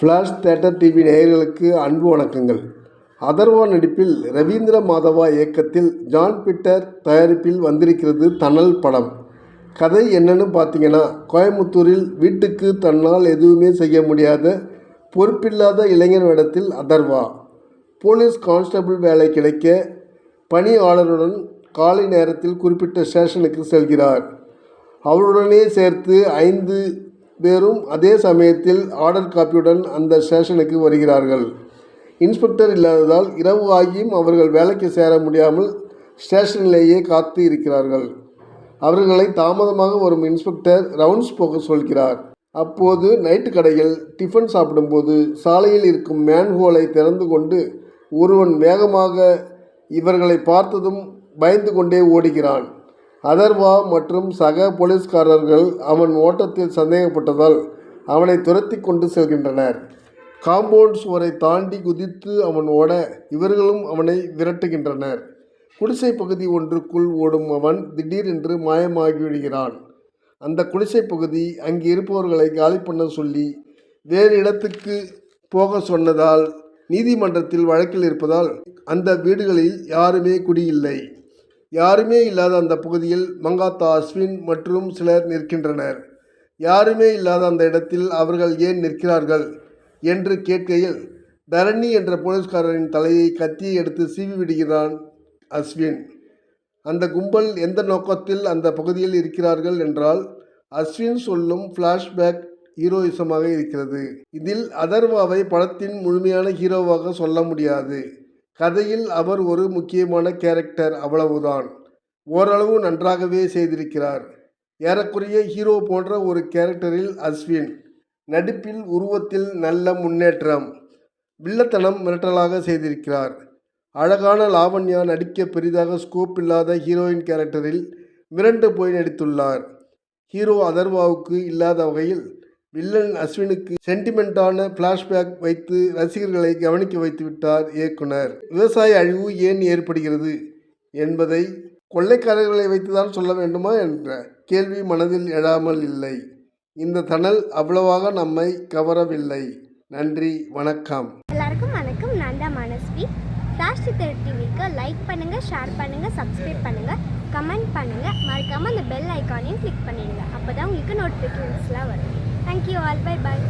Flash theatre TV நேயர்களுக்கு அன்பு வணக்கங்கள். அதர்வா நடிப்பில் ரவீந்திர மாதவா இயக்கத்தில் ஜான் பீட்டர் தயாரிப்பில் வந்திருக்கிறது தணல் படம். கதை என்னன்னு பார்த்தீங்கன்னா, கோயம்புத்தூரில் வீட்டுக்கு தன்னால் எதுவுமே செய்ய முடியாத பொறுப்பில்லாத இளைஞர் வேடத்தில் அதர்வா போலீஸ் கான்ஸ்டபிள் வேலை கிடைக்க பணியாளருடன் காலை நேரத்தில் குறிப்பிட்ட ஸ்டேஷனுக்கு செல்கிறார். அவருடனே சேர்த்து 5 பேரும் அதே சமயத்தில் ஆர்டர் காப்பியுடன் அந்த ஸ்டேஷனுக்கு வருகிறார்கள். இன்ஸ்பெக்டர் இல்லாததால் இரவு ஆகியும் அவர்கள் வேலைக்கு சேர முடியாமல் ஸ்டேஷனிலேயே காத்து இருக்கிறார்கள். அவர்களை தாமதமாக வரும் இன்ஸ்பெக்டர் ரவுண்ட்ஸ் போக சொல்கிறார். அப்போது நைட்டு கடையில் டிஃபன் சாப்பிடும்போது சாலையில் இருக்கும் மேன்ஹோலை திறந்து கொண்டு ஒருவன் வேகமாக இவர்களை பார்த்ததும் பயந்து கொண்டே ஓடுகிறான். அதர்வா மற்றும் சக போலீஸ்காரர்கள் அவன் ஓட்டத்தில் சந்தேகப்பட்டதால் அவனை துரத்தி கொண்டு செல்கின்றனர். காம்பவுண்ட் சுவரை தாண்டி குதித்து அவன் ஓட இவர்களும் அவனை விரட்டுகின்றனர். குடிசை பகுதி ஒன்றுக்குள் ஓடும் அவன் திடீரென்று மாயமாகிவிடுகிறான். அந்த குடிசை பகுதி அங்கு இருப்பவர்களை காலி பண்ண சொல்லி வேறு இடத்துக்கு போக சொன்னதால் நீதிமன்றத்தில் வழக்கில் இருப்பதால் அந்த வீடுகளில் யாருமே குடியில்லை. யாருமே இல்லாத அந்த பகுதியில் மங்காத்தா அஸ்வின் மற்றும் சிலர் நிற்கின்றனர். யாருமே இல்லாத அந்த இடத்தில் அவர்கள் ஏன் நிற்கிறார்கள் என்று கேட்கையில் தரணி என்ற போலீஸ்காரரின் தலையை கத்தியை எடுத்து சீவி விடுகிறான் அஸ்வின். அந்த கும்பல் எந்த நோக்கத்தில் அந்த பகுதியில் இருக்கிறார்கள் என்றால் அஸ்வின் சொல்லும் ஃப்ளாஷ்பேக் ஹீரோயிசமாக இருக்கிறது. இதில் அதர்வாவை படத்தின் முழுமையான ஹீரோவாக சொல்ல முடியாது. கதையில் அவர் ஒரு முக்கியமான கேரக்டர், அவ்வளவுதான். ஓரளவு நன்றாகவே செய்திருக்கிறார். ஏறக்குறைய ஹீரோ போன்ற ஒரு கேரக்டரில் அஸ்வின். நடிப்பில் உருவத்தில் நல்ல முன்னேற்றம். வில்லத்தனம் மிரட்டலாக செய்திருக்கிறார். அழகான லாவண்யா நடிக்க பெரிதாக ஸ்கோப் இல்லாத ஹீரோயின் கேரக்டரில் மிரண்டு போய் நடித்துள்ளார். ஹீரோ அதர்வாவுக்கு இல்லாத வகையில் வில்லன் அஸ்வினுக்கு சென்டிமெண்டான ஃப்ளாஷ்பேக் வைத்து ரசிகர்களை கவனிக்க வைத்து விட்டார் இயக்குனர். விவசாய அழிவு ஏன் ஏற்படுகிறது என்பதை கொள்ளைக்காரர்களை வைத்துதான் சொல்ல வேண்டுமா என்ற கேள்வி மனதில் எழாமல் இல்லை. இந்த தணல் அவ்வளவாக நம்மை கவரவில்லை. நன்றி, வணக்கம். எல்லாருக்கும் வணக்கம். நான் தான் மனஸ்வி. ஃப்ளாஷ் தியேட்டர் டிவிக்கு லைக் பண்ணுங்கள், ஷேர் பண்ணுங்கள், சப்ஸ்கிரைப் பண்ணுங்கள், கமெண்ட் பண்ணுங்கள். மறக்காமல் அந்த பெல் ஐக்கானையும் கிளிக் பண்ணிடுங்க. அப்போ தான் உங்களுக்கு நோட்டிஃபிகேஷன்ஸ்லாம் வரும். Thank you all. Bye bye.